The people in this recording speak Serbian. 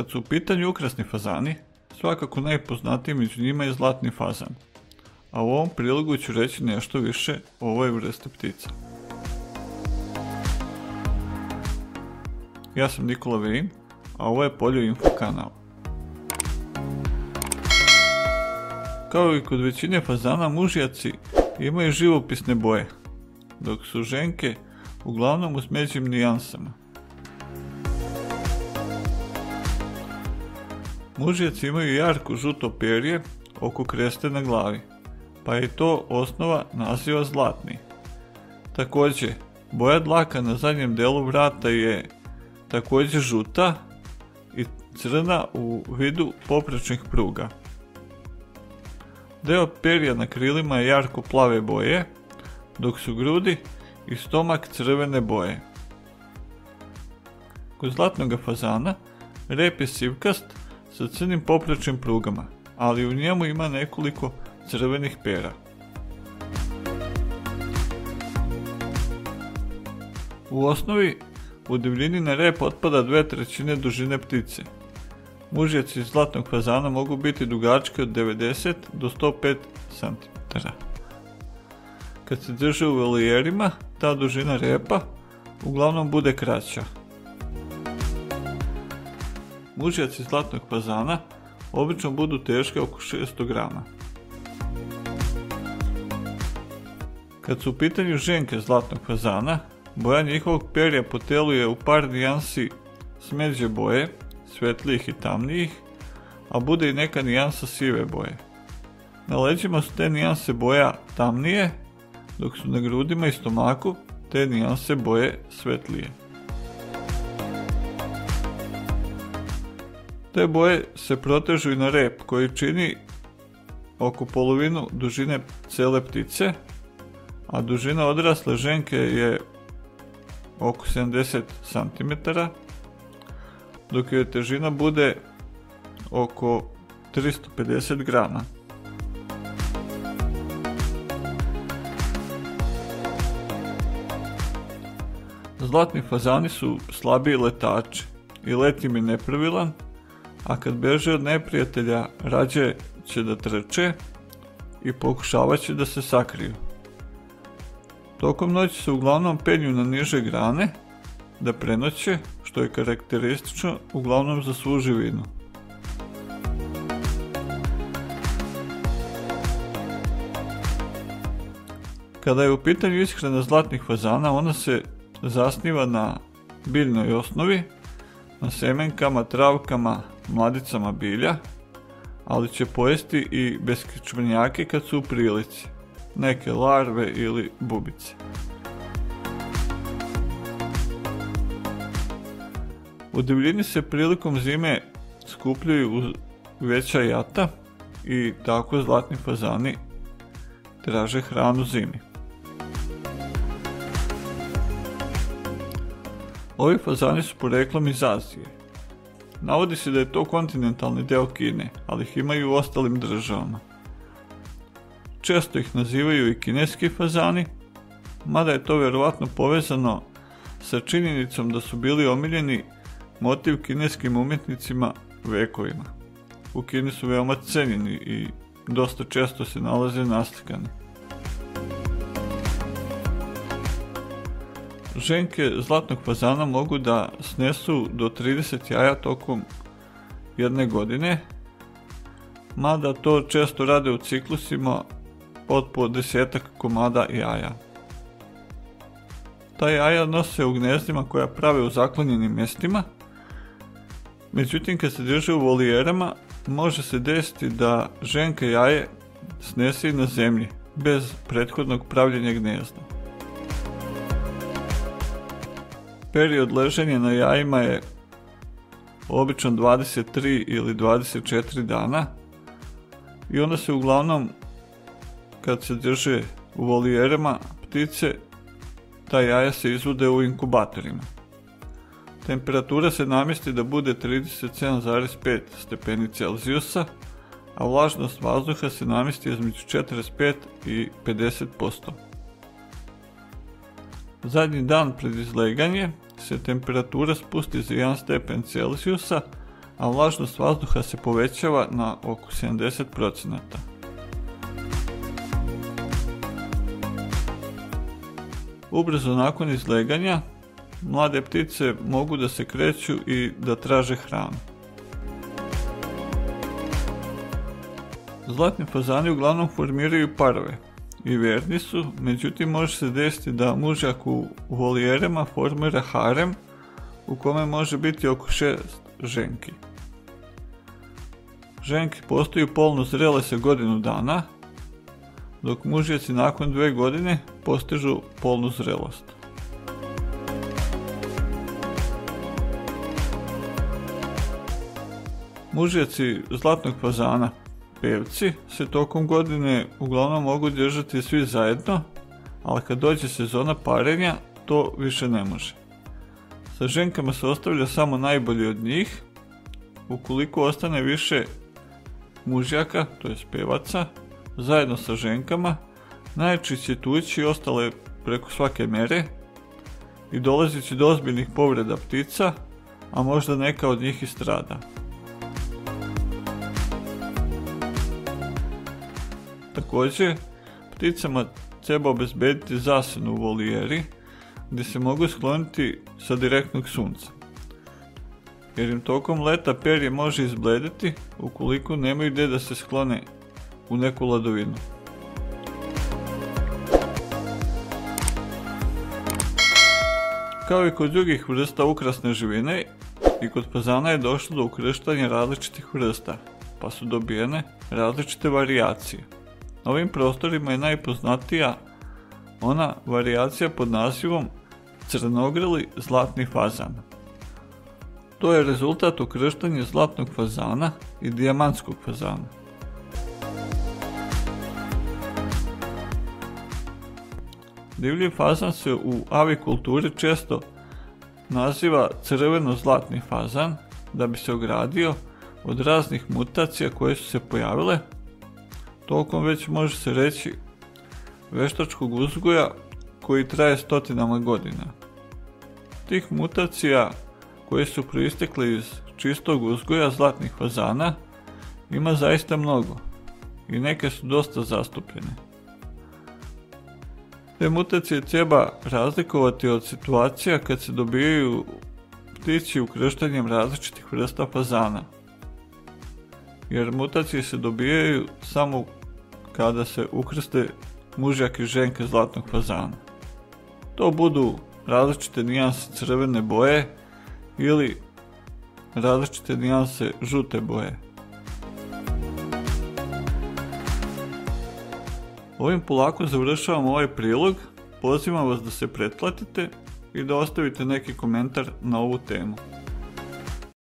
Kad su u pitanju ukrasni fazani, svakako najpoznatiji među njima je zlatni fazan, a u ovom prilogu ću reći nešto više o ovoj vrsti ptica. Ja sam Nikola Vejin, a ovo je Poljo Info kanal. Kao i kod većine fazana, mužjaci imaju živopisne boje, dok su ženke uglavnom u smeđim nijansama. Mužjaci imaju jarko žuto perje oko kreste na glavi, pa je to osnova naziva zlatni. Također, boja dlaka na zadnjem delu vrata je također žuta i crna u vidu poprečnih pruga. Deo perja na krilima je jarko plave boje, dok su grudi i stomak crvene boje. Kod zlatnog fazana rep je sivkast sa crnim poprečnim prugama, ali u njemu ima nekoliko crvenih pera. U osnovi, u divljini na rep otpada 2/3 dužine ptice. Mužjaci zlatnog fazana mogu biti dugački od 90 do 105 cm. Kad se drže u volijerima, ta dužina repa uglavnom bude kraća. Mužjaci zlatnog fazana obično budu teške oko 600 grama. Kad su u pitanju ženke zlatnog fazana, boja njihovog perja po telu je u par nijansi smeđe boje, svetlijih i tamnijih, a bude i neka nijansa sive boje. Na leđima su te nijanse boja tamnije, dok su na grudima i stomaku te nijanse boje svetlije. Te boje se protežu i na rep koji čini oko polovinu dužine cele ptice, a dužina odrasle ženke je oko 70 cm, dok joj težina bude oko 350 grama. Zlatni fazani su slabiji letači i let im je nepravilan, a kad beže od neprijatelja rađe će da trče i pokušavat će da se sakriju. Tokom noći se uglavnom penju na niže grane da prenoće, što je karakteristično uglavnom za svu živinu. Kada je u pitanju ishrana zlatnih fazana, ona se zasniva na biljnoj osnovi, na semenkama, travkama, mladicama bilja, ali će pojesti i beskičmenjake kad su u prilici, neke larve ili bubice. U divljini se prilikom zime skupljaju veća jata i tako zlatni fazani traže hranu zimi. Ovi fazani su poreklom iz Azije. Navodi se da je to kontinentalni deo Kine, ali ih ima i u ostalim državama. Često ih nazivaju i kineski fazani, mada je to vjerovatno povezano sa činjenicom da su bili omiljeni motiv kineskim umjetnicima vekovima. U Kini su veoma cenjeni i dosta često se nalaze naslikani. Ženke zlatnog fazana mogu da snesu do 30 jaja tokom jedne godine, mada to često rade u ciklusima od po 10-ak komada jaja. Ta jaja nose u gnezdima koja prave u zaklonjenim mjestima, međutim kad se drže u volijerama može se desiti da ženka jaje snese i na zemlji, bez prethodnog pravljenja gnezda. Period leženja na jajima je obično 23 ili 24 dana i onda se uglavnom, kad se drže u volijerama ptice, ta jaja se izvode u inkubatorima. Temperatura se namjesti da bude 37,5 stepeni Celzijusa, a vlažnost vazduha se namjesti između 45 i 50%. Zadnji dan pred izleganje se temperatura spusti za 1 stepen Celzijusa, a vlažnost vazduha se povećava na oko 70%. Ubrzo nakon izleganja, mlade ptice mogu da se kreću i da traže hranu. Zlatni fazani uglavnom formiraju parove i verni su, međutim može se desiti da mužjak u volijerama formira harem u kome može biti oko 6 ženki. Ženke postaju polno zrele sa godinu dana, dok mužjaci nakon 2 godine postižu polnu zrelost. Mužjaci zlatnog fazana, pevci, se tokom godine uglavnom mogu držati svi zajedno, ali kad dođe sezona parenja, to više ne može. Sa ženkama se ostavlja samo najbolji od njih. Ukoliko ostane više mužjaka, to je pevaca, zajedno sa ženkama, najčešće će tući ostale preko svake mere i dolazit će do ozbiljnih povreda ptica, a možda neka od njih i strada. Također, pticama treba obezbediti zasenu u volijeri gdje se mogu skloniti sa direktnog sunca, jer im tokom leta perje može izblediti ukoliko nemaju gdje da se sklone u neku ladovinu. Kao i kod drugih vrsta ukrasne živine, i kod fazana je došlo do ukrštanja različitih vrsta, pa su dobijene različite varijacije. Na ovim prostorima je najpoznatija ona varijacija pod nazivom crnogrli zlatni fazan. To je rezultat ukrštanja zlatnog fazana i dijamantskog fazana. Divlji fazan se u avikulturi često naziva crveno-zlatni fazan da bi se ogradio od raznih mutacija koje su se pojavile tokom, već može se reći, veštačkog uzgoja koji traje stotinama godina. Tih mutacija koje su proistekle iz čistog uzgoja zlatnih fazana ima zaista mnogo i neke su dosta zastupljene. Te mutacije treba razlikovati od situacija kad se dobijaju ptići ukrštanjem različitih vrsta fazana, jer mutacije se dobijaju samo kada se ukrste mužjak i ženka zlatnog fazana. To budu različite nijanse crvene boje ili različite nijanse žute boje. Ovim polako završavamo ovaj prilog. Pozivam vas da se pretplatite i da ostavite neki komentar na ovu temu.